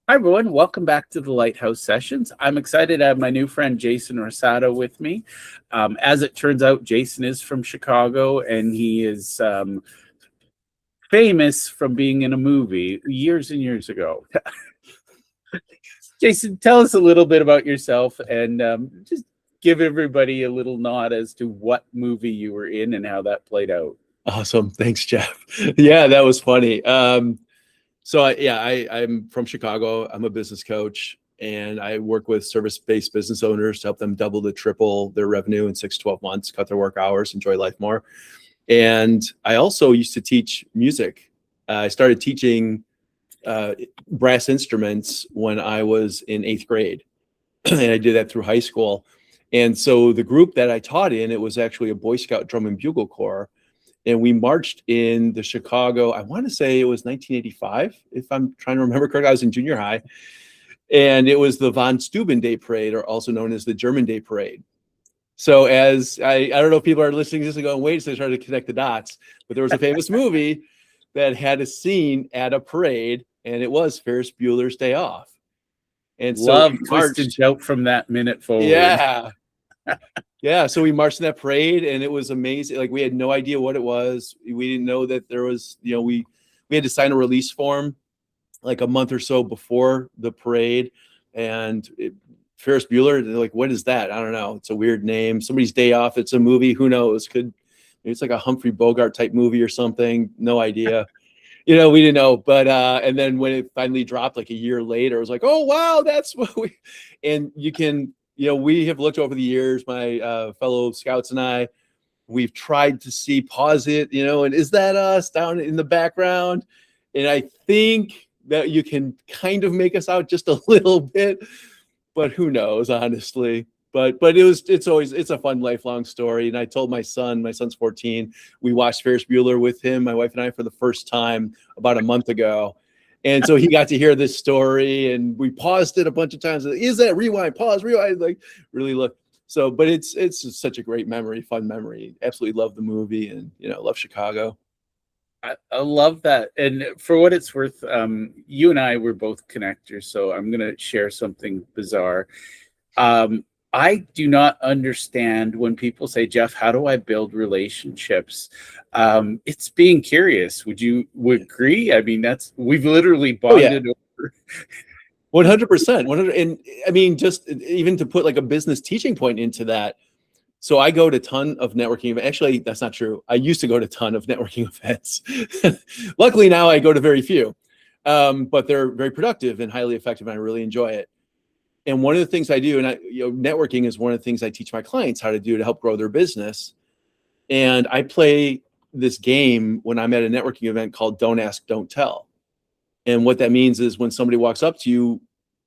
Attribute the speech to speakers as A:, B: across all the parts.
A: Hi, everyone. Welcome back to the Lighthouse Sessions. I'm excited to have my new friend Jason Rosado with me. As it turns out, Jason is from Chicago, and he is famous from being in a movie years and years ago. Jason, tell us a little bit about yourself and just give everybody a little nod as to what movie you were in and how that played out.
B: Awesome. Thanks, Jeff. Yeah, that was funny. I'm from Chicago. I'm a business coach, and I work with service-based business owners to help them double to triple their revenue in 6 to 12 months, cut their work hours, enjoy life more. And I also used to teach music. I started teaching brass instruments when I was in 8th grade, and I did that through high school. And so the group that I taught in, it was actually a Boy Scout drum and bugle corps. And we marched in the Chicago, I want to say it was 1985, if I'm trying to remember correctly. I was in junior high. And it was the Von Steuben Day Parade, or also known as the German Day Parade. So as I don't know if people are listening to this and going, wait, so they try to connect the dots. But there was a famous movie that had a scene at a parade, and it was Ferris Bueller's Day Off.
A: And so twist and shout from that minute forward.
B: Yeah. Yeah, so we marched in that parade, and it was amazing. Like, we had no idea what it was. We didn't know that there was, we had to sign a release form like a month or so before the parade. And Ferris Bueller, they're like, what is that? I don't know. It's a weird name. Somebody's day off. It's a movie. Who knows? Maybe it's like a Humphrey Bogart type movie or something. No idea. We didn't know. But and then when it finally dropped like a year later, it was like, oh, wow, that's what and you can. We have looked over the years, my fellow scouts and I, we've tried to pause it, and is that us down in the background? And I think that you can kind of make us out just a little bit, but who knows, honestly. But it's a fun lifelong story. And I told my son's 14, we watched Ferris Bueller with him, my wife and I, for the first time about a month ago. And so he got to hear this story, and we paused it a bunch of times. Is that rewind, pause, rewind? Like, really look. So, but it's just such a great memory, fun memory. Absolutely love the movie, and love Chicago.
A: I love that. And for what it's worth, you and I were both connectors, so I'm going to share something bizarre. I do not understand when people say, Jeff, how do I build relationships? It's being curious. Would you agree? I mean, we've literally bonded over.
B: 100%. And I mean, just even to put like a business teaching point into that. So I go to a ton of networking events. Actually, that's not true. I used to go to a ton of networking events. Luckily now I go to very few, but they're very productive and highly effective, and I really enjoy it. And one of the things I do, and networking is one of the things I teach my clients how to do to help grow their business. And I play this game when I'm at a networking event called Don't Ask, Don't Tell. And what that means is when somebody walks up to you,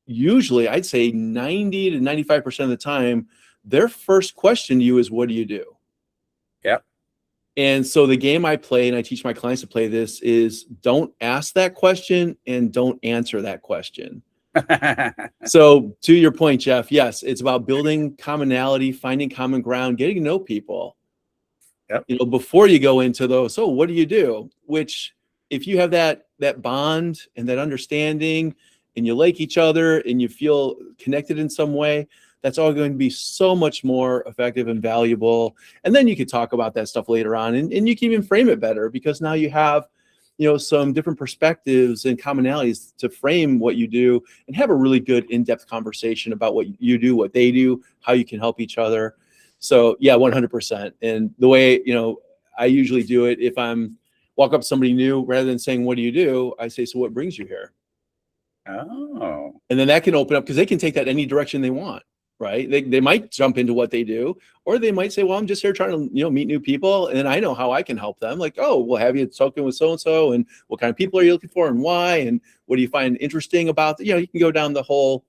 B: usually I'd say 90 to 95% of the time, their first question to you is, what do you do?
A: Yep.
B: And so the game I play, and I teach my clients to play this, is don't ask that question and don't answer that question. So to your point, Jeff, yes, it's about building commonality, finding common ground, getting to know people.
A: Yep.
B: Before you go into those, so what do you do? Which, if you have that bond and that understanding, and you like each other and you feel connected in some way, that's all going to be so much more effective and valuable. And then you could talk about that stuff later on, and you can even frame it better, because now you have some different perspectives and commonalities to frame what you do and have a really good in-depth conversation about what you do, what they do, how you can help each other. So yeah, 100%. And the way, I usually do it, if I'm walk up to somebody new, rather than saying, what do you do? I say, so what brings you here?
A: Oh.
B: And then that can open up, because they can take that any direction they want. Right? They might jump into what they do, or they might say, well, I'm just here trying to, meet new people, and I know how I can help them. Like, oh, well, have you spoken with so-and-so, and what kind of people are you looking for, and why, and what do you find interesting about, you can go down the whole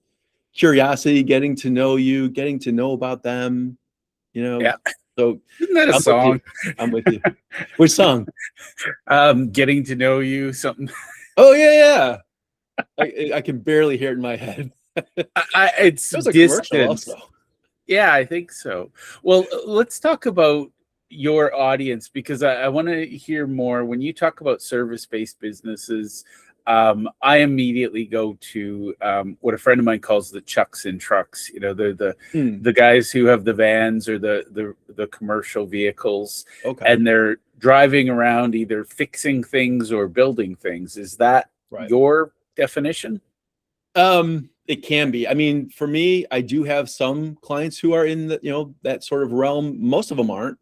B: curiosity, getting to know you, getting to know about them,
A: Yeah.
B: So
A: isn't that a song?
B: I'm with you. Which song?
A: Getting to know you, something.
B: Oh, yeah. I can barely hear it in my head.
A: It's distance. Yeah, I think so. Well, let's talk about your audience, because I want to hear more. When you talk about service-based businesses, I immediately go to what a friend of mine calls the chucks in trucks. You know, they're the guys who have the vans or the commercial vehicles,
B: Okay.
A: and they're driving around either fixing things or building things. Is that
B: Right.
A: your definition?
B: It can be. I mean, for me, I do have some clients who are in the, that sort of realm. Most of them aren't.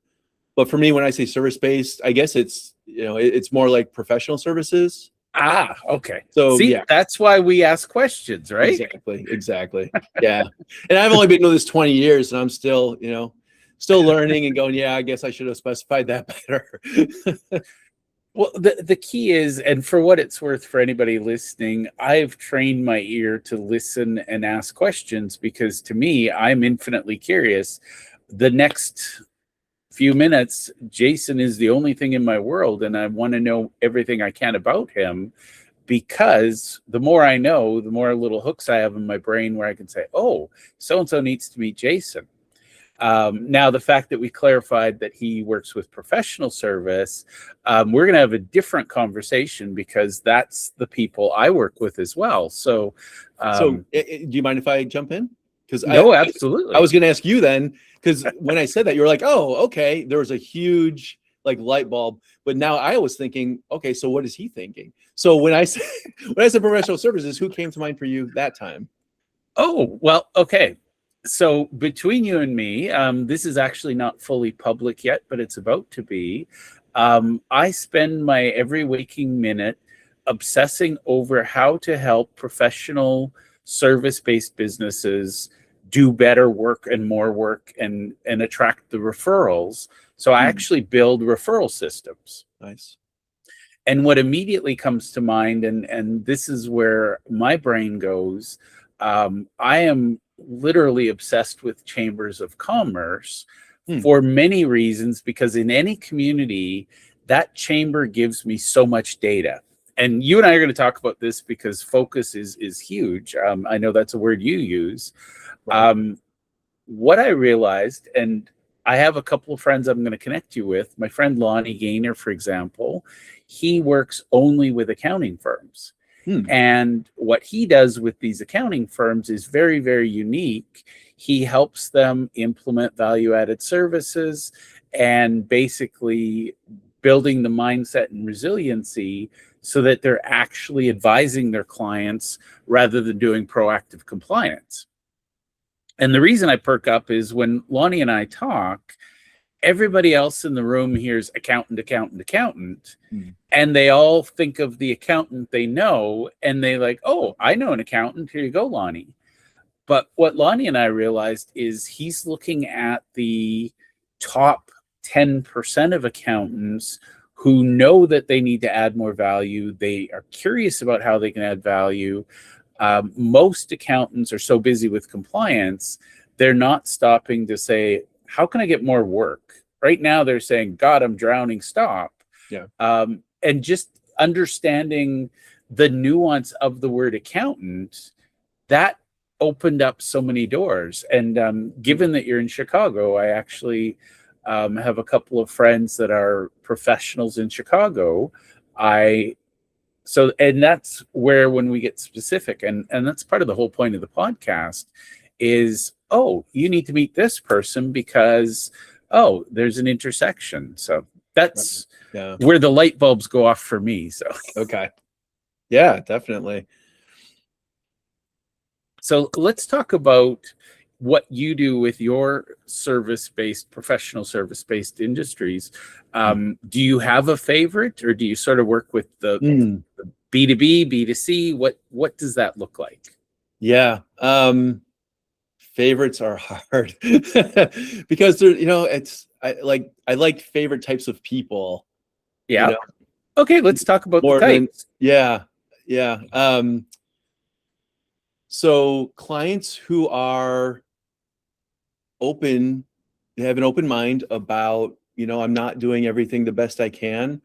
B: But for me, when I say service-based, I guess it's, it's more like professional services.
A: Ah, okay.
B: So
A: see,
B: yeah,
A: that's why we ask questions, right?
B: exactly. Yeah. And I've only been doing this 20 years and I'm still, still learning and going, yeah, I guess I should have specified that better.
A: Well, the key is, and for what it's worth for anybody listening, I've trained my ear to listen and ask questions because to me, I'm infinitely curious. The next few minutes, Jason is the only thing in my world, and I want to know everything I can about him, because the more I know, the more little hooks I have in my brain where I can say, oh, so-and-so needs to meet Jason. Now, the fact that we clarified that he works with professional service, we're going to have a different conversation because that's the people I work with as well. So,
B: do you mind if I jump in? Because
A: no, absolutely.
B: I was going to ask you then, because when I said that, you were like, oh, okay. There was a huge light bulb, but now I was thinking, okay, so what is he thinking? So when I said professional services, who came to mind for you that time?
A: Oh, well, okay. So between you and me, this is actually not fully public yet, but it's about to be. I spend my every waking minute obsessing over how to help professional service-based businesses do better work and more work and attract the referrals. So I actually build referral systems.
B: Nice.
A: And what immediately comes to mind, and this is where my brain goes, I am literally obsessed with chambers of commerce for many reasons, because in any community, that chamber gives me so much data. And you and I are going to talk about this because focus is huge. I know that's a word you use. Right. What I realized, and I have a couple of friends I'm going to connect you with. My friend Lonnie Gaynor, for example, he works only with accounting firms. And what he does with these accounting firms is very, very unique. He helps them implement value-added services and basically building the mindset and resiliency so that they're actually advising their clients rather than doing proactive compliance. And the reason I perk up is when Lonnie and I talk, everybody else in the room hears accountant, accountant, accountant. And they all think of the accountant they know, and they like, oh, I know an accountant. Here you go, Lonnie. But what Lonnie and I realized is he's looking at the top 10% of accountants who know that they need to add more value. They are curious about how they can add value. Most accountants are so busy with compliance, they're not stopping to say, how can I get more work? Right now, they're saying, God, I'm drowning, stop.
B: Yeah.
A: And just understanding the nuance of the word accountant, that opened up so many doors. And given that you're in Chicago, I actually have a couple of friends that are professionals in Chicago. And that's where, when we get specific, and that's part of the whole point of the podcast is, oh, you need to meet this person because, oh, there's an intersection. So that's where the light bulbs go off for me. So,
B: okay. Yeah, definitely.
A: So let's talk about what you do with your service-based, professional service-based industries. Do you have a favorite, or do you sort of work with the B2B, B2C? What does that look like?
B: Yeah. Favorites are hard because they're, I like favorite types of people.
A: Yeah. Okay, let's talk about the types.
B: Yeah. So clients who are open, they have an open mind about, I'm not doing everything the best I can.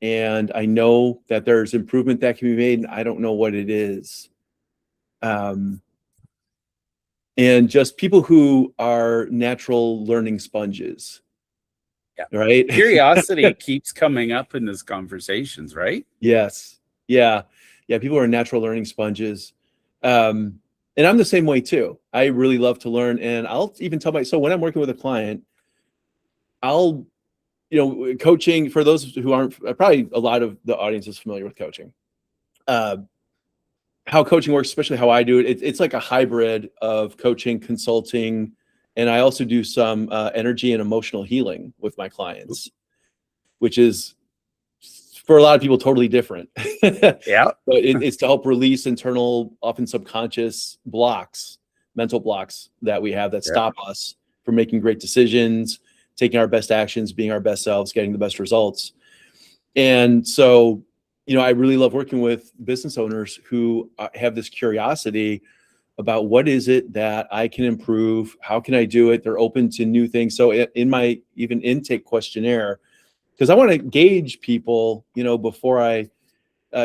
B: And I know that there's improvement that can be made, and I don't know what it is. And just people who are natural learning sponges. Yeah. Right.
A: Curiosity keeps coming up in these conversations, right?
B: Yes. Yeah. Yeah. People are natural learning sponges. And I'm the same way too. I really love to learn. And I'll even tell so when I'm working with a client, I'll, coaching, for those who aren't, probably a lot of the audience is familiar with coaching. How coaching works, especially how I do it, it's like a hybrid of coaching, consulting, and I also do some energy and emotional healing with my clients, which is for a lot of people totally different.
A: Yeah.
B: But it's to help release internal, often subconscious blocks, mental blocks that we have that
A: Yeah.
B: stop us from making great decisions, taking our best actions, being our best selves, getting the best results. And so, I really love working with business owners who have this curiosity about what is it that I can improve? How can I do it? They're open to new things. So in my even intake questionnaire, because I want to gauge people, before I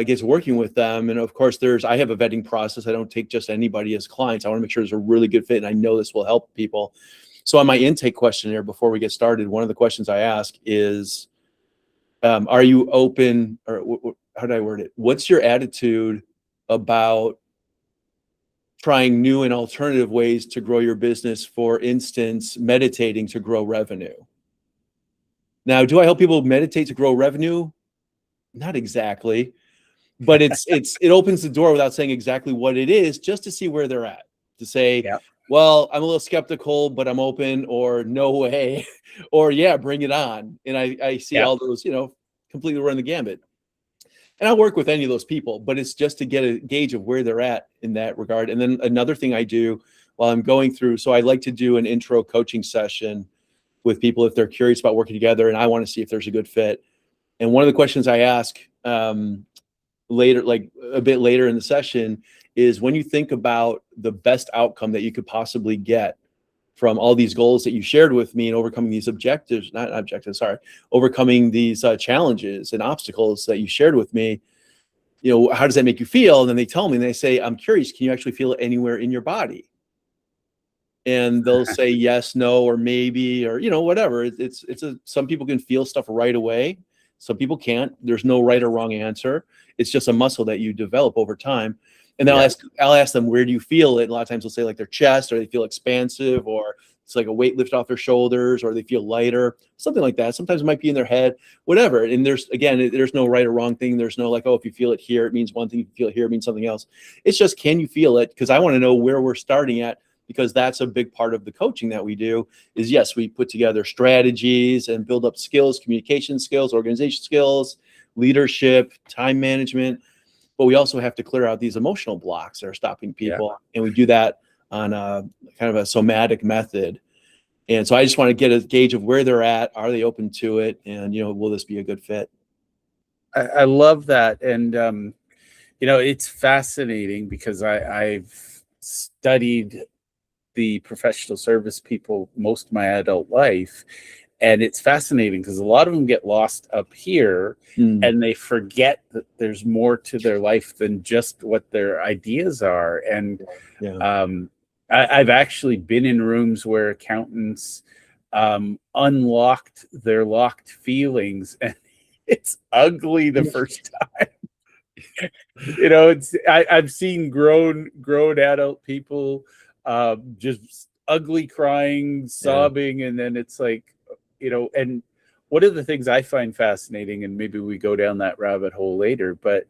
B: get to working with them. And of course, I have a vetting process. I don't take just anybody as clients. I want to make sure there's a really good fit, and I know this will help people. So on my intake questionnaire, before we get started, one of the questions I ask is, are you open, or how did I word it? What's your attitude about trying new and alternative ways to grow your business? For instance, meditating to grow revenue. Now, do I help people meditate to grow revenue? Not exactly, but it opens the door without saying exactly what it is, just to see where they're at, to say,
A: Yeah.
B: well, I'm a little skeptical, but I'm open, or no way, or yeah, bring it on. And I see
A: Yeah.
B: all those, completely run the gambit. And I'll work with any of those people, but it's just to get a gauge of where they're at in that regard. And then another thing I do while I'm going through, so I like to do an intro coaching session with people if they're curious about working together, and I want to see if there's a good fit. And one of the questions I ask later, like a bit later in the session, is, when you think about the best outcome that you could possibly get from all these goals that you shared with me and overcoming these overcoming these challenges and obstacles that you shared with me, how does that make you feel? And then they tell me, and they say, I'm curious, can you actually feel it anywhere in your body? And they'll say yes, no, or maybe, or, whatever. Some people can feel stuff right away. Some people can't. There's no right or wrong answer. It's just a muscle that you develop over time. And then I'll ask them, where do you feel it? And a lot of times they'll say like their chest, or they feel expansive, or it's like a weight lift off their shoulders, or they feel lighter, something like that. Sometimes it might be in their head, whatever. And there's no right or wrong thing. There's no like, oh, if you feel it here, it means one thing. If you feel it here, it means something else. It's just, can you feel it? Because I want to know where we're starting at, because that's a big part of the coaching that we do. Is, yes, we put together strategies and build up skills, communication skills, organization skills, leadership, time management. But we also have to clear out these emotional blocks that are stopping people. Yeah. And we do that on a kind of a somatic method. And so I just want to get a gauge of where they're at. Are they open to it? And, will this be a good fit?
A: I love that. And, it's fascinating because I've studied the professional service people most of my adult life. And it's fascinating because a lot of them get lost up here and they forget that there's more to their life than just what their ideas are. And I've actually been in rooms where accountants unlocked their locked feelings, and it's ugly the first time. I've seen grown adult people just ugly crying, sobbing, and then it's like, and one of the things I find fascinating, and maybe we go down that rabbit hole later, but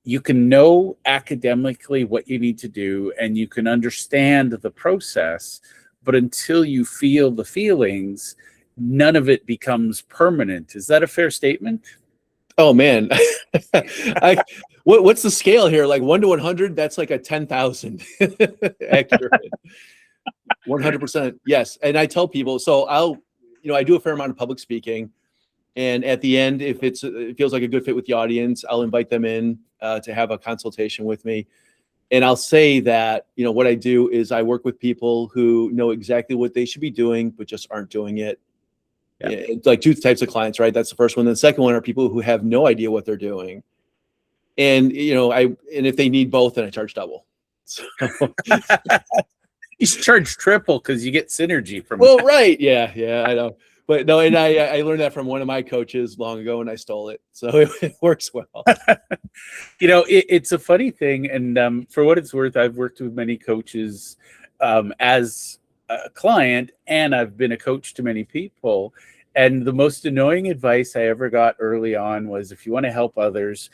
A: you can know academically what you need to do, and you can understand the process, but until you feel the feelings, none of it becomes permanent. Is that a fair statement?
B: Oh man. What's the scale here? Like 1 to 100? That's like a 10,000. Accurate. 100%. Yes. And I tell people, so I do a fair amount of public speaking, and at the end, if it feels like a good fit with the audience, I'll invite them in to have a consultation with me. And I'll say that, what I do is I work with people who know exactly what they should be doing, but just aren't doing it. Yeah. It's like two types of clients, right? That's the first one. The second one are people who have no idea what they're doing. And, and if they need both, then I charge double. So
A: you should charge triple because you get synergy from
B: that. Right. Yeah. I know. But no, and I learned that from one of my coaches long ago, and I stole it, so it works well.
A: It's a funny thing, and for what it's worth, I've worked with many coaches as a client, and I've been a coach to many people. And the most annoying advice I ever got early on was, if you want to help others,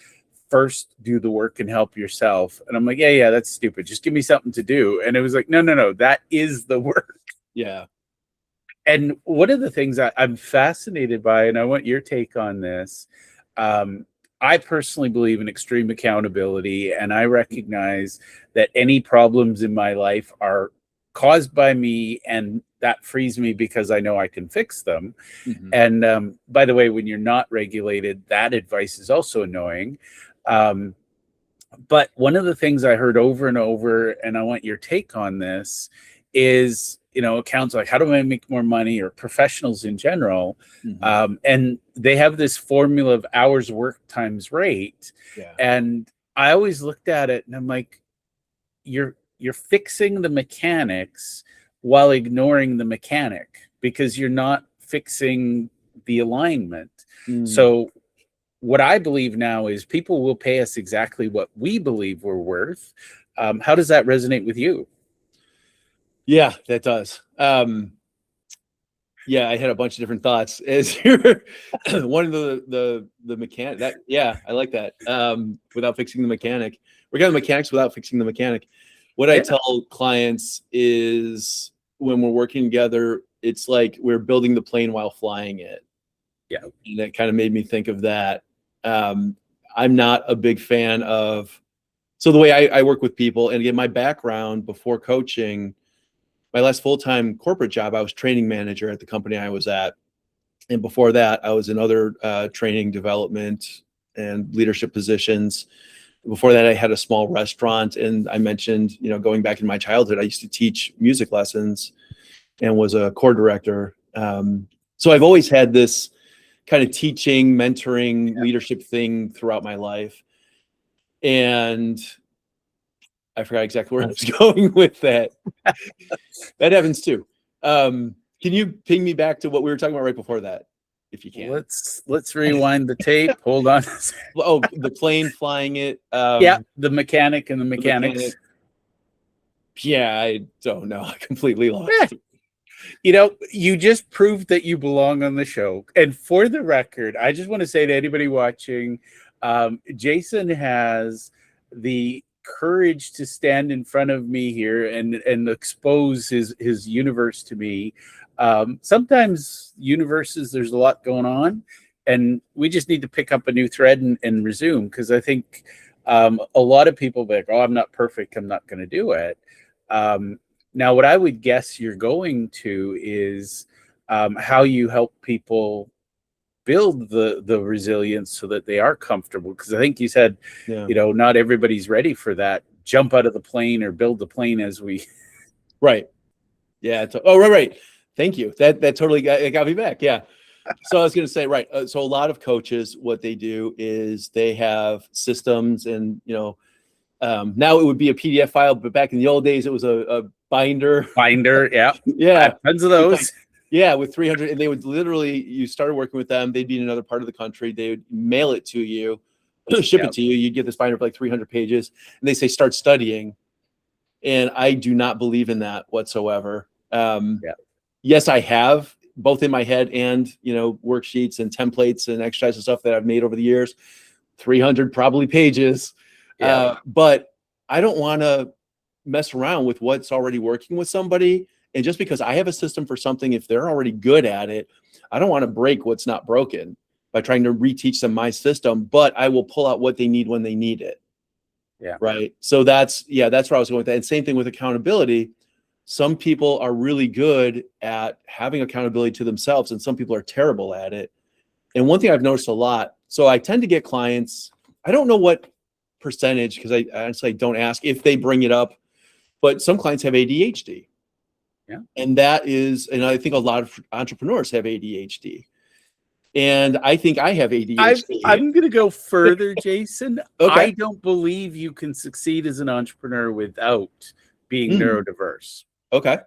A: first do the work and help yourself. And I'm like, yeah, that's stupid. Just give me something to do. And it was like, no, that is the work.
B: Yeah.
A: And one of the things I'm fascinated by, and I want your take on this, I personally believe in extreme accountability, and I recognize that any problems in my life are caused by me, and that frees me because I know I can fix them.
B: Mhm.
A: And by the way, when you're not regulated, that advice is also annoying. But one of the things I heard over and over, and I want your take on this, is accounts like, how do I make more money, or professionals in general, and they have this formula of hours work times rate.
B: Yeah.
A: And I always looked at it and I'm like, you're fixing the mechanics while ignoring the mechanic, because you're not fixing the alignment. So what I believe now is people will pay us exactly what we believe we're worth. How does that resonate with you?
B: Yeah, that does. Yeah, I had a bunch of different thoughts as you're one of the mechanic that, yeah, I like that. Without fixing the mechanic. We're getting mechanics without fixing the mechanic. What I tell clients is, when we're working together, it's like we're building the plane while flying it.
A: Yeah.
B: And that kind of made me think of that. I'm not a big fan of, so the way I work with people, and again, my background before coaching, my last full-time corporate job, I was training manager at the company I was at. And before that, I was in other training, development, and leadership positions. Before that, I had a small restaurant. And I mentioned, going back in my childhood, I used to teach music lessons and was a core director. So I've always had this kind of teaching, mentoring, leadership thing throughout my life. And I forgot exactly where I was going with that. That happens too. Can you ping me back to what we were talking about right before that, if you can?
A: Let's rewind the tape. Hold on.
B: Oh, the plane flying it.
A: Yeah, the mechanic and the mechanics.
B: Yeah, I don't know. I completely lost.
A: You just proved that you belong on the show. And for the record, I just want to say to anybody watching, Jason has the courage to stand in front of me here and expose his universe to me. Sometimes universes, there's a lot going on, and we just need to pick up a new thread and resume, because I think a lot of people be like, oh, I'm not perfect, I'm not going to do it. Now, what I would guess you're going to is how you help people build the resilience so that they are comfortable. Because I think you said, not everybody's ready for that jump out of the plane or build the plane as we.
B: Right. Yeah. Right. Thank you. That totally got me back. Yeah. So I was going to say, right. So a lot of coaches, what they do is they have systems, and, now it would be a PDF file, but back in the old days, it was a binder.
A: Yeah.
B: Yeah.
A: Tons of those.
B: Yeah, with 300, and they would literally, you started working with them, they'd be in another part of the country, they would mail it to you, ship it to you, you'd get this binder of like 300 pages, and they say, start studying. And I do not believe in that whatsoever. Yes, I have, both in my head and, worksheets and templates and exercise and stuff that I've made over the years, 300 probably pages. But I don't want to mess around with what's already working with somebody. And just because I have a system for something, if they're already good at it, I don't want to break what's not broken by trying to reteach them my system, but I will pull out what they need when they need it.
A: Yeah.
B: Right. So that's where I was going with that. And same thing with accountability. Some people are really good at having accountability to themselves, and some people are terrible at it. And one thing I've noticed a lot, so I tend to get clients, I don't know what percentage, because I honestly don't ask if they bring it up, but some clients have ADHD.
A: Yeah.
B: And I think a lot of entrepreneurs have ADHD. And I think I have ADHD.
A: I'm going to go further, Jason.
B: Okay.
A: I don't believe you can succeed as an entrepreneur without being neurodiverse.
B: Okay.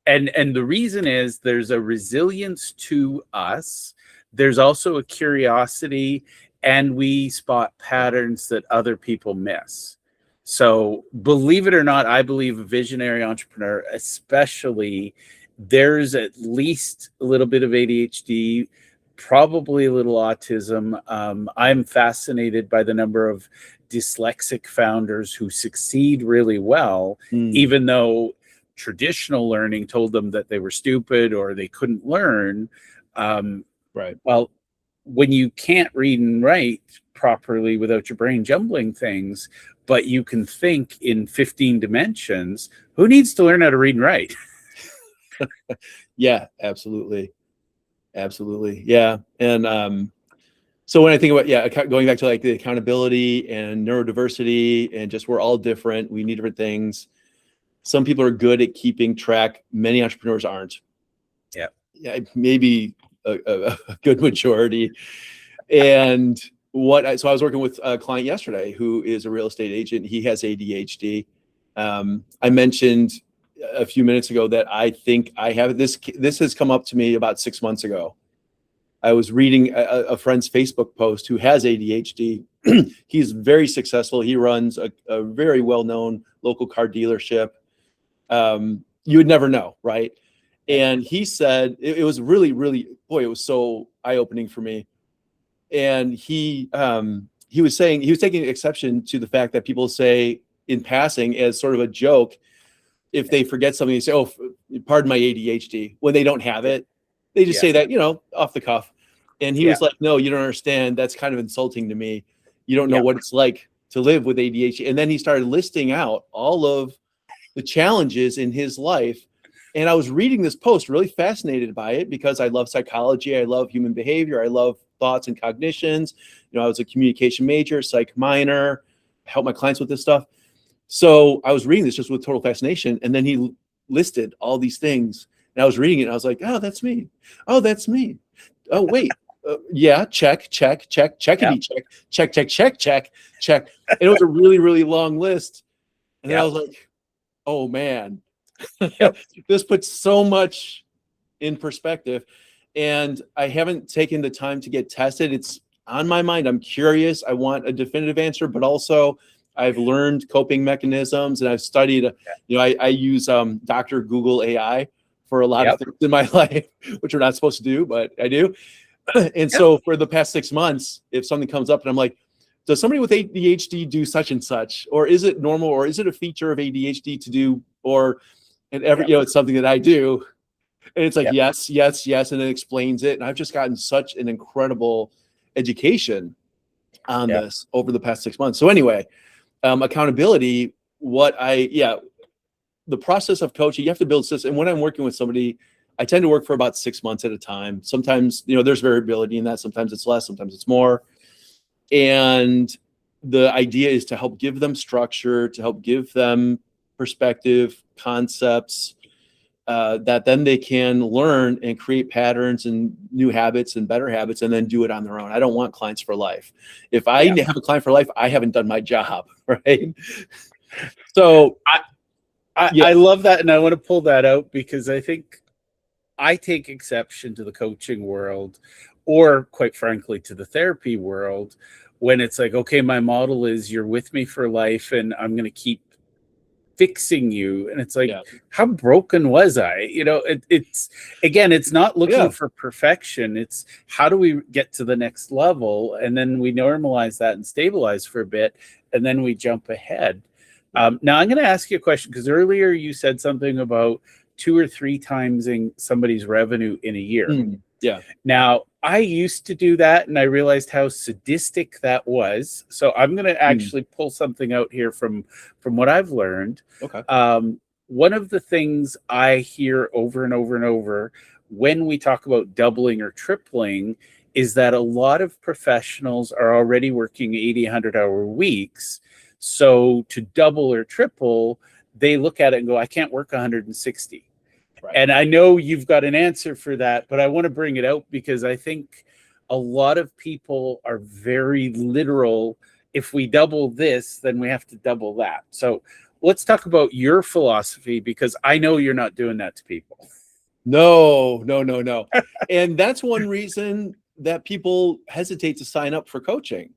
A: And the reason is there's a resilience to us. There's also a curiosity, and we spot patterns that other people miss. So believe it or not, I believe a visionary entrepreneur, especially, there's at least a little bit of ADHD, probably a little autism. I'm fascinated by the number of dyslexic founders who succeed really well, even though traditional learning told them that they were stupid or they couldn't learn.
B: Right.
A: Well, when you can't read and write properly without your brain jumbling things, but you can think in 15 dimensions, who needs to learn how to read and write?
B: Yeah, absolutely. Absolutely. Yeah. And so when I think about, going back to like the accountability and neurodiversity and just we're all different, we need different things. Some people are good at keeping track. Many entrepreneurs aren't. Yeah, maybe a good majority. And so I was working with a client yesterday who is a real estate agent. He has ADHD. I mentioned a few minutes ago that I think I have this. This has come up to me about 6 months ago. I was reading a friend's Facebook post who has ADHD. He's very successful. He runs a very well-known local car dealership. You would never know, right? And he said it was really, really, boy, it was so eye-opening for me. And he was saying he was taking exception to the fact that people say in passing as sort of a joke, if they forget something, they say, "Oh, pardon my ADHD," when they don't have it. They just say that, off the cuff. And he was like, "No, you don't understand. That's kind of insulting to me. You don't know what it's like to live with ADHD." And then he started listing out all of the challenges in his life. And I was reading this post, really fascinated by it because I love psychology. I love human behavior. I love thoughts and cognitions. I was a communication major, psych minor, help my clients with this stuff. So I was reading this just with total fascination. And then he listed all these things. And I was reading it and I was like, "Oh, that's me. Oh, that's me. Oh, wait. Yeah, check, check, check, checkity, check, check, check, check, check, check." And it was a really, really long list. And then I was like, "Oh, man." This puts so much in perspective, and I haven't taken the time to get tested. It's on my mind. I'm curious. I want a definitive answer, but also I've learned coping mechanisms and I've studied, I use Dr. Google AI for a lot of things in my life, which we're not supposed to do, but I do. And so for the past 6 months, if something comes up and I'm like, does somebody with ADHD do such and such, or is it normal, or is it a feature of ADHD to do, it's something that I do. And it's like, yes, yes, yes. And it explains it. And I've just gotten such an incredible education on this over the past 6 months. So anyway, accountability, the process of coaching, you have to build system. And when I'm working with somebody, I tend to work for about 6 months at a time. Sometimes, there's variability in that. Sometimes it's less, sometimes it's more. And the idea is to help give them structure, to help give them perspective, concepts, that then they can learn and create patterns and new habits and better habits and then do it on their own. I don't want clients for life. If I have a client for life, I haven't done my job, right? So
A: I love that. And I want to pull that out because I think I take exception to the coaching world, or quite frankly, to the therapy world, when it's like, okay, my model is you're with me for life and I'm going to keep fixing you. And it's like, how broken was I? It's not looking for perfection. It's how do we get to the next level? And then we normalize that and stabilize for a bit. And then we jump ahead. Now I'm going to ask you a question, because earlier you said something about 2 or 3 timesing somebody's revenue in a year. Now, I used to do that, and I realized how sadistic that was. So I'm going to actually pull something out here from what I've learned.
B: Okay.
A: One of the things I hear over and over and over when we talk about doubling or tripling is that a lot of professionals are already working 80, 100-hour weeks. So to double or triple, they look at it and go, I can't work 160. Right. And I know you've got an answer for that, but I want to bring it out because I think a lot of people are very literal. If we double this, then we have to double that. So let's talk about your philosophy, because I know you're not doing that to people.
B: No. And that's one reason that people hesitate to sign up for coaching.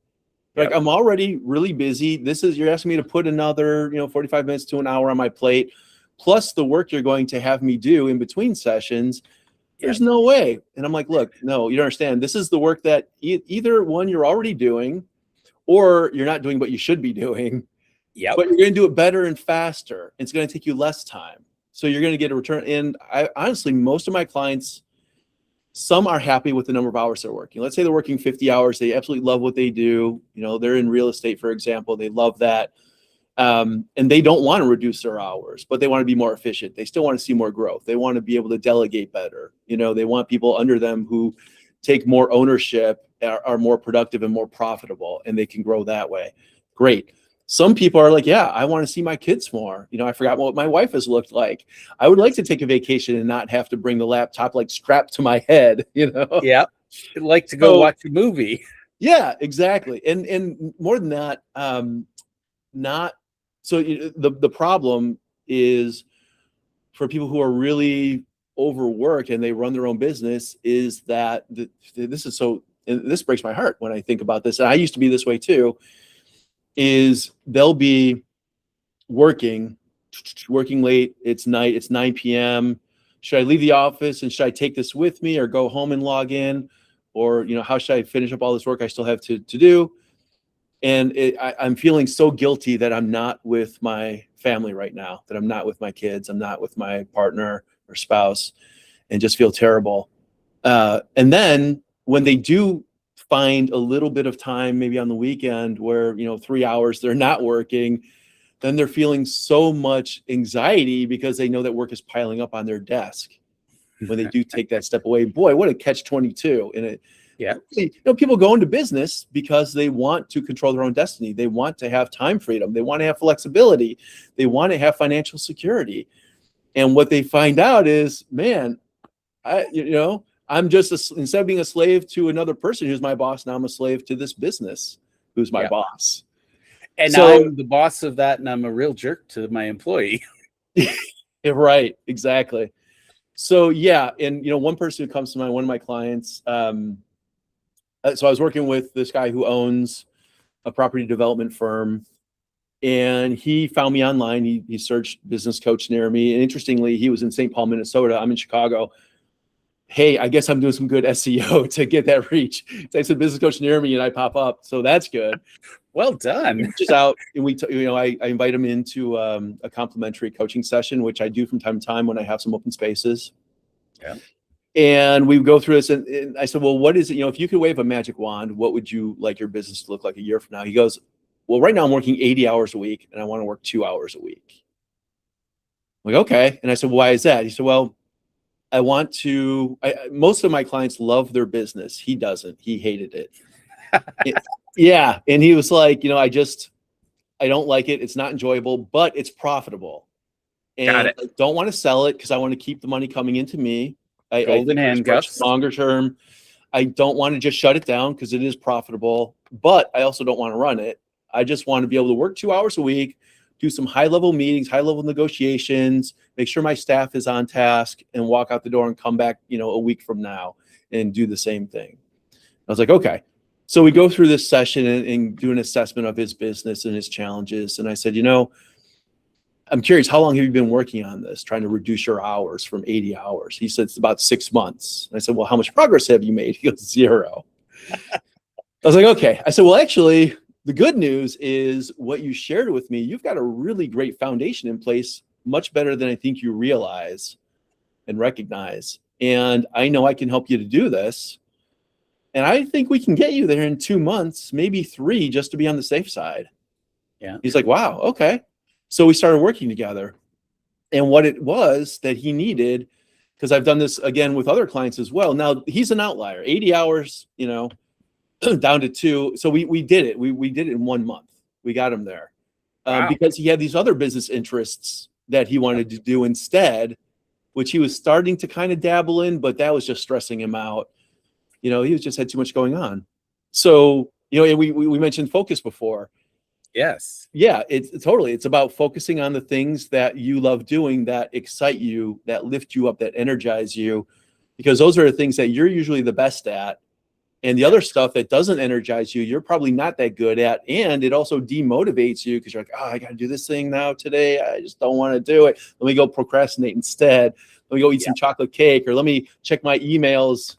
B: Like,
A: Yep.
B: I'm already really busy. You're asking me to put another, 45 minutes to an hour on my plate, plus the work you're going to have me do in between sessions. There's no way. And I'm like, look, no, you don't understand. This is the work that either one you're already doing, or you're not doing what you should be doing.
A: Yep.
B: But you're going to do it better and faster. It's going to take you less time. So you're going to get a return. And I honestly, most of my clients, some are happy with the number of hours they're working. Let's say they're working 50 hours. They absolutely love what they do. They're in real estate, for example. They love that. And they don't want to reduce their hours, but they want to be more efficient. They still want to see more growth. They want to be able to delegate better. They want people under them who take more ownership, are more productive and more profitable, and they can grow that way. Great. Some people are like, yeah, I want to see my kids more. I forgot what my wife has looked like. I would like to take a vacation and not have to bring the laptop like strapped to my head,
A: Yeah. I'd like to go watch a movie.
B: Yeah, exactly. And more than that, not so the problem is for people who are really overworked and they run their own business is that this is so, and this breaks my heart when I think about this. And I used to be this way too, is they'll be working late. It's night. It's 9 p.m. Should I leave the office and should I take this with me or go home and log in? Or, how should I finish up all this work I still have to do? And I'm feeling so guilty that I'm not with my family right now, that I'm not with my kids, I'm not with my partner or spouse, and just feel terrible. And then when they do find a little bit of time, maybe on the weekend where, 3 hours they're not working, then they're feeling so much anxiety because they know that work is piling up on their desk. When they do take that step away, boy, what a catch-22. And people go into business because they want to control their own destiny. They want to have time freedom. They want to have flexibility. They want to have financial security. And what they find out is, man, I'm just instead of being a slave to another person who's my boss, now I'm a slave to this business who's my boss.
A: And so, I'm the boss of that, and I'm a real jerk to my employee.
B: Right, exactly. So yeah, and one person who comes to mind, one of my clients. So I was working with this guy who owns a property development firm, and he found me online. He searched business coach near me, and interestingly, he was in St. Paul, Minnesota. I'm in Chicago. Hey, I guess I'm doing some good SEO to get that reach. So I said business coach near me, and I pop up. So that's good.
A: Well done.
B: He reaches out, and I invite him into a complimentary coaching session, which I do from time to time when I have some open spaces.
A: Yeah.
B: And we go through this, and I said, well, what is it? If you could wave a magic wand, what would you like your business to look like a year from now? He goes, well, right now I'm working 80 hours a week, and I want to work 2 hours a week. I'm like, okay. And I said, well, why is that? He said, well, I want to, most of my clients love their business. He doesn't. He hated it. Yeah. And he was like, I don't like it. It's not enjoyable, but it's profitable. And I don't want to sell it because I want to keep the money coming into me.
A: Golden handcuffs.
B: Longer term. I don't want to just shut it down because it is profitable, but I also don't want to run it. I just want to be able to work 2 hours a week, do some high-level meetings, high-level negotiations, make sure my staff is on task, and walk out the door and come back, a week from now and do the same thing. I was like, okay. So we go through this session and do an assessment of his business and his challenges. And I said, I'm curious, how long have you been working on this, trying to reduce your hours from 80 hours? He said, it's about 6 months. And I said, well, how much progress have you made? He goes, 0. I was like, okay. I said, well, actually, the good news is what you shared with me. You've got a really great foundation in place, much better than I think you realize and recognize. And I know I can help you to do this. And I think we can get you there in 2 months, maybe 3, just to be on the safe side.
A: Yeah.
B: He's like, wow, okay. So we started working together. And what it was that he needed, because I've done this again with other clients as well. Now he's an outlier, 80 hours, down to 2. So we did it. We did it in 1 month. We got him there because he had these other business interests that he wanted to do instead, which he was starting to kind of dabble in, but that was just stressing him out. He just had too much going on. So, and we mentioned focus before.
A: Yes.
B: Yeah, it's totally. It's about focusing on the things that you love doing, that excite you, that lift you up, that energize you, because those are the things that you're usually the best at. And the other stuff that doesn't energize you, you're probably not that good at. And it also demotivates you because you're like, oh, I got to do this thing now today. I just don't want to do it. Let me go procrastinate instead. Let me go eat some chocolate cake, or let me check my emails,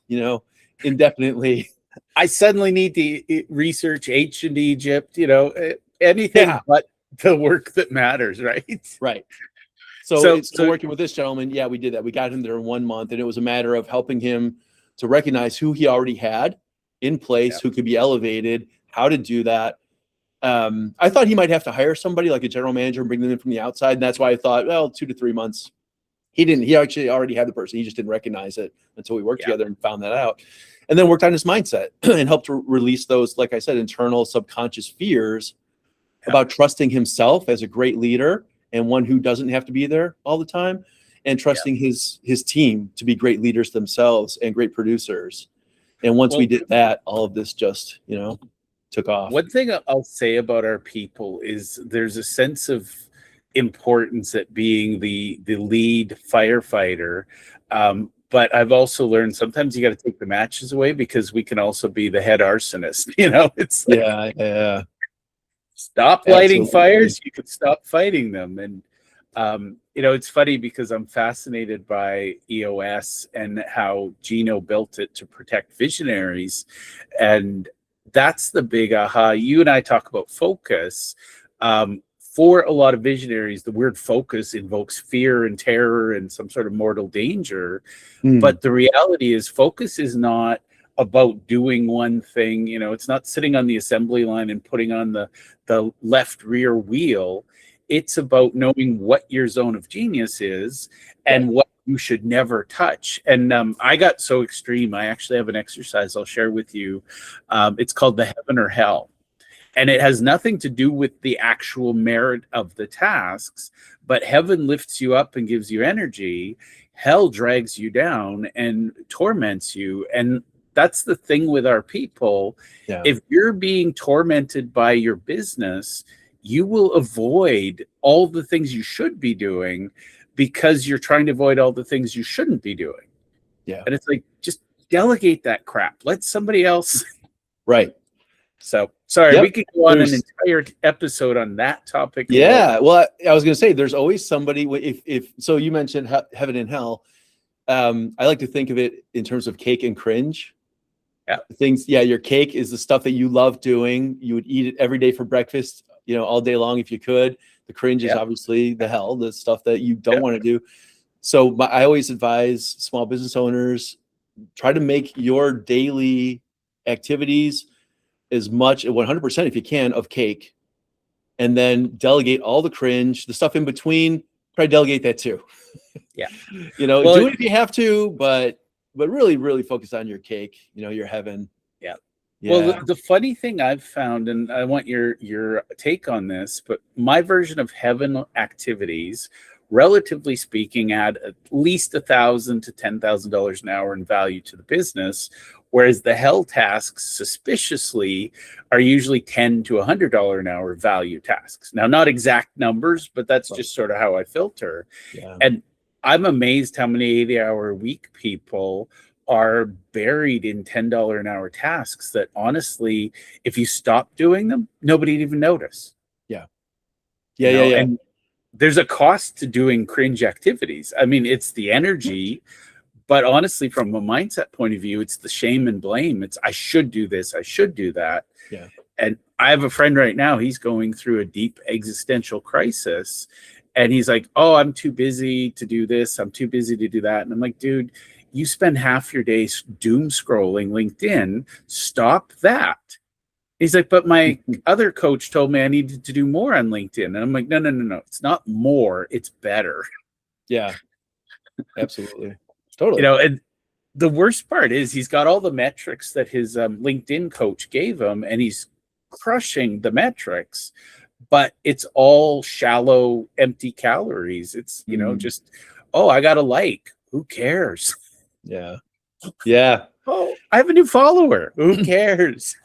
B: indefinitely.
A: I suddenly need to research ancient Egypt, anything but the work that matters, right?
B: Right. So working with this gentleman, yeah, we did that. We got him there in 1 month, and it was a matter of helping him to recognize who he already had in place, who could be elevated, how to do that. I thought he might have to hire somebody like a general manager and bring them in from the outside. And that's why I thought, well, 2 to 3 months. He didn't. He actually already had the person. He just didn't recognize it until we worked together and found that out. And then worked on his mindset and helped to release those, like I said, internal subconscious fears about trusting himself as a great leader and one who doesn't have to be there all the time, and trusting his team to be great leaders themselves and great producers. And once we did that, all of this just, took off.
A: One thing I'll say about our people is there's a sense of importance at being the lead firefighter. But I've also learned sometimes you got to take the matches away, because we can also be the head arsonist. It's like, stop lighting fires, you could stop fighting them. And it's funny because I'm fascinated by EOS and how Gino built it to protect visionaries. And that's the big aha. You and I talk about focus. For a lot of visionaries, the word focus invokes fear and terror and some sort of mortal danger. But the reality is, focus is not about doing one thing. It's not sitting on the assembly line and putting on the left rear wheel. It's about knowing what your zone of genius is and what you should never touch. And I got so extreme. I actually have an exercise I'll share with you. It's called the heaven or hell. And it has nothing to do with the actual merit of the tasks, but heaven lifts you up and gives you energy. Hell drags you down and torments you. And that's the thing with our people. If you're being tormented by your business, you will avoid all the things you should be doing because you're trying to avoid all the things you shouldn't be doing. And it's like, just delegate that crap. Let somebody else.
B: Right.
A: So sorry, we could go on an entire episode on that topic.
B: Well, I was going to say, there's always somebody. If so, you mentioned heaven and hell. I like to think of it in terms of cake and cringe. Things. Your cake is the stuff that you love doing. You would eat it every day for breakfast, all day long if you could. The cringe is obviously the hell, the stuff that you don't want to do. So I always advise small business owners, try to make your daily activities as much, 100% if you can, of cake, and then delegate all the cringe, the stuff in between. Try to delegate that too. Do it if you have to, but really, really focus on your cake. Your heaven.
A: Well, the funny thing I've found, and I want your take on this, but my version of heaven activities, relatively speaking, add at least $1,000 to $10,000 an hour in value to the business. Whereas the hell tasks, suspiciously, are usually $10 to $100 an hour value tasks. Now, not exact numbers, but that's just sort of how I filter. And I'm amazed how many 80-hour-a-week people are buried in $10 an hour tasks that, honestly, if you stop doing them, nobody'd even notice. And there's a cost to doing cringe activities. I mean, it's the energy. But honestly, from a mindset point of view, it's the shame and blame. It's, I should do this, I should do that. And I have a friend right now, he's going through a deep existential crisis. And he's like, oh, I'm too busy to do this. I'm too busy to do that. And I'm like, dude, you spend half your day doom scrolling LinkedIn. Stop that. He's like, but my other coach told me I needed to do more on LinkedIn. And I'm like, no. It's not more, it's better.
B: Absolutely. Totally.
A: And the worst part is he's got all the metrics that his LinkedIn coach gave him, and he's crushing the metrics, but it's all shallow, empty calories. It's, just, oh, I got a like. Who cares?
B: Yeah.
A: Oh, I have a new follower. Who cares?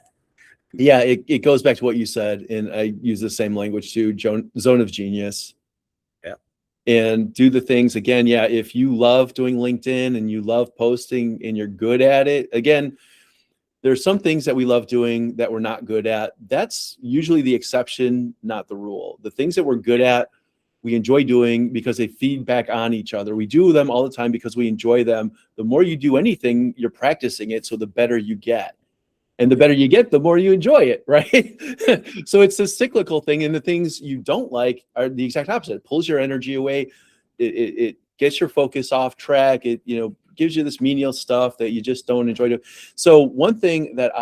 B: Yeah, it goes back to what you said, and I use the same language too, zone of genius.
A: Yeah.
B: And do the things again. Yeah, if you love doing LinkedIn and you love posting and you're good at it, again, there's some things that we love doing that we're not good at. That's usually the exception, not the rule. The things that we're good at, we enjoy doing because they feed back on each other. We do them all the time because we enjoy them. The more you do anything, you're practicing it, so the better you get. And the better you get, the more you enjoy it, right? So it's a cyclical thing. And the things you don't like are the exact opposite. It pulls your energy away. It gets your focus off track. It, gives you this menial stuff that you just don't enjoy doing. So one thing that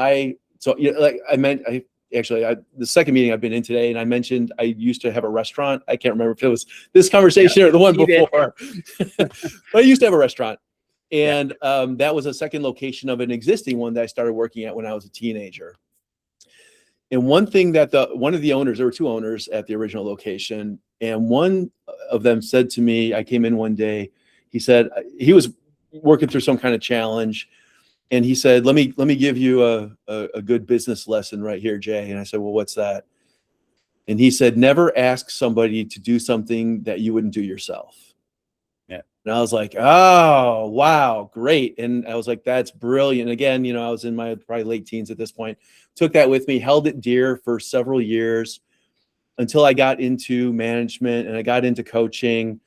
B: the second meeting I've been in today, and I mentioned I used to have a restaurant. I can't remember if it was this conversation or the one before. But I used to have a restaurant. And that was a second location of an existing one that I started working at when I was a teenager. And one thing that one of the owners, there were two owners at the original location, and one of them said to me, I came in one day, he said he was working through some kind of challenge, and he said, let me give you a good business lesson right here, Jay. And I said, well, what's that? And he said, never ask somebody to do something that you wouldn't do yourself. And I was like, oh, wow, great. And I was like, that's brilliant. Again, I was in my probably late teens at this point, took that with me, held it dear for several years until I got into management and I got into coaching.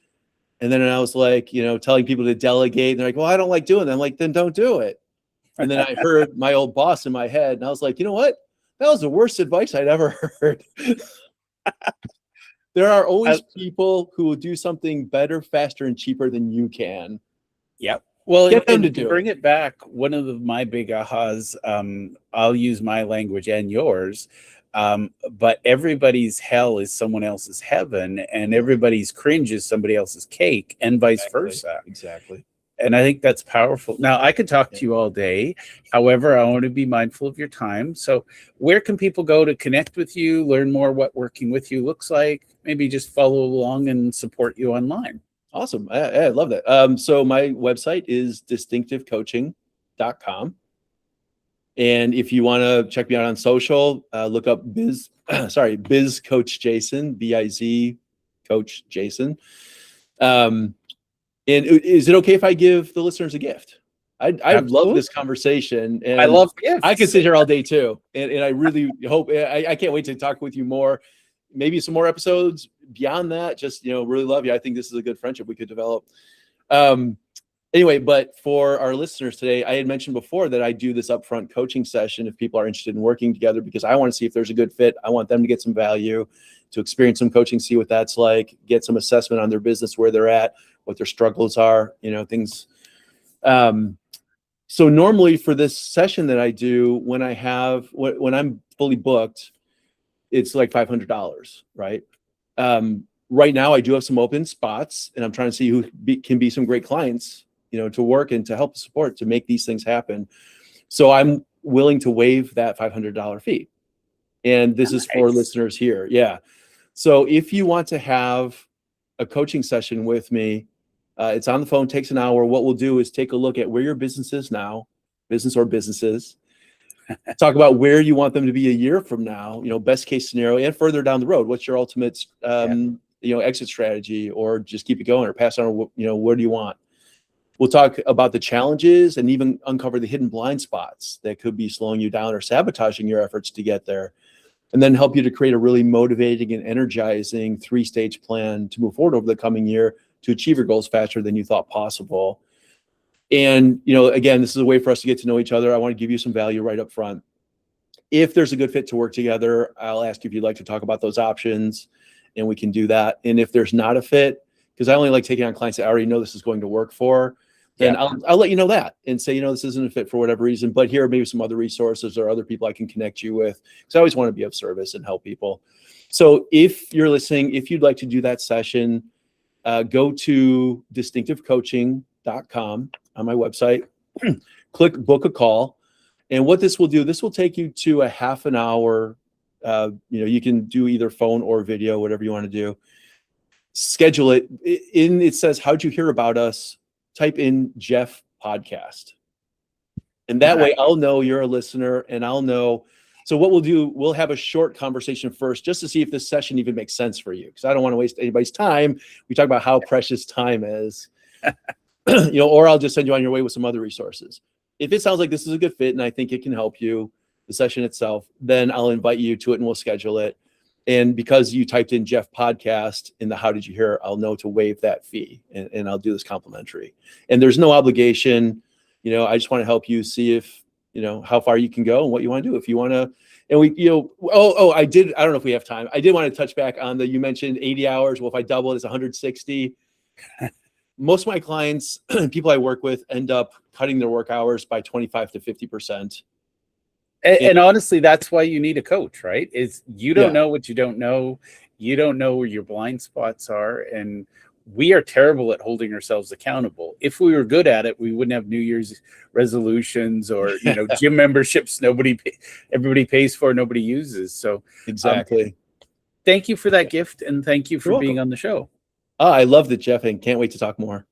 B: And then I was like, telling people to delegate. And they're like, well, I don't like doing that. I'm like, then don't do it. And then I heard my old boss in my head and I was like, you know what? That was the worst advice I'd ever heard. There are always people who will do something better, faster, and cheaper than you can.
A: Yep. Well,
B: Get them to do
A: bring it back. One of my big ahas, I'll use my language and yours, but everybody's hell is someone else's heaven, and everybody's cringe is somebody else's cake, and vice versa.
B: Exactly.
A: And I think that's powerful. Now, I could talk to you all day. However, I want to be mindful of your time. So where can people go to connect with you, learn more what working with you looks like, maybe just follow along and support you online?
B: Awesome. I love that. So my website is distinctivecoaching.com. And if you want to check me out on social, look up Biz Coach Jason, BIZ Coach Jason. And is it okay if I give the listeners a gift? I love this conversation. And
A: I love gifts.
B: I could sit here all day too. And I really hope, I can't wait to talk with you more. Maybe some more episodes beyond that. Just, really love you. I think this is a good friendship we could develop. Anyway, but for our listeners today, I had mentioned before that I do this upfront coaching session if people are interested in working together, because I want to see if there's a good fit. I want them to get some value, to experience some coaching, see what that's like, get some assessment on their business, where they're at, what their struggles are, things. So normally for this session that I do, when I'm fully booked, it's like $500, right? Right now I do have some open spots, and I'm trying to see who can be some great clients, to work and to help support, to make these things happen. So I'm willing to waive that $500 fee. And this is for listeners here. Yeah. So if you want to have a coaching session with me, it's on the phone, takes an hour. What we'll do is take a look at where your business is now, business or businesses, talk about where you want them to be a year from now, best case scenario, and further down the road. What's your ultimate, exit strategy, or just keep it going, or pass on, where do you want? We'll talk about the challenges and even uncover the hidden blind spots that could be slowing you down or sabotaging your efforts to get there, and then help you to create a really motivating and energizing 3-stage plan to move forward over the coming year to achieve your goals faster than you thought possible. And, again, this is a way for us to get to know each other. I want to give you some value right up front. If there's a good fit to work together, I'll ask you if you'd like to talk about those options, and we can do that. And if there's not a fit, because I only like taking on clients that I already know this is going to work for, then I'll let you know that and say, this isn't a fit for whatever reason, but here are maybe some other resources or other people I can connect you with, because I always want to be of service and help people. So if you're listening, if you'd like to do that session, go to distinctivecoaching.com on my website, click book a call. And what this will do, this will take you to a half an hour. You can do either phone or video, whatever you want to do. Schedule it. It says, how'd you hear about us? Type in Jeff Podcast. And that way I'll know you're a listener, and I'll know. So what we'll do, we'll have a short conversation first, just to see if this session even makes sense for you, because I don't want to waste anybody's time. We talk about how precious time is, or I'll just send you on your way with some other resources. If it sounds like this is a good fit and I think it can help you, the session itself, then I'll invite you to it and we'll schedule it. And because you typed in Jeff podcast in the how did you hear, I'll know to waive that fee, and I'll do this complimentary. And there's no obligation. I just want to help you see if, how far you can go and what you want to do. If you want to, and we, I don't know if we have time. I did want to touch back on you mentioned 80 hours. Well, if I double it, it's 160. Most of my clients, people I work with, end up cutting their work hours by 25 to 50%.
A: And honestly, that's why you need a coach, right? Is you don't know what you don't know. You don't know where your blind spots are. And we are terrible at holding ourselves accountable. If we were good at it, we wouldn't have New Year's resolutions or, gym memberships everybody pays for, nobody uses. So
B: exactly.
A: Thank you for that gift. And thank you for being on the show.
B: I loved it, Jeff, and can't wait to talk more.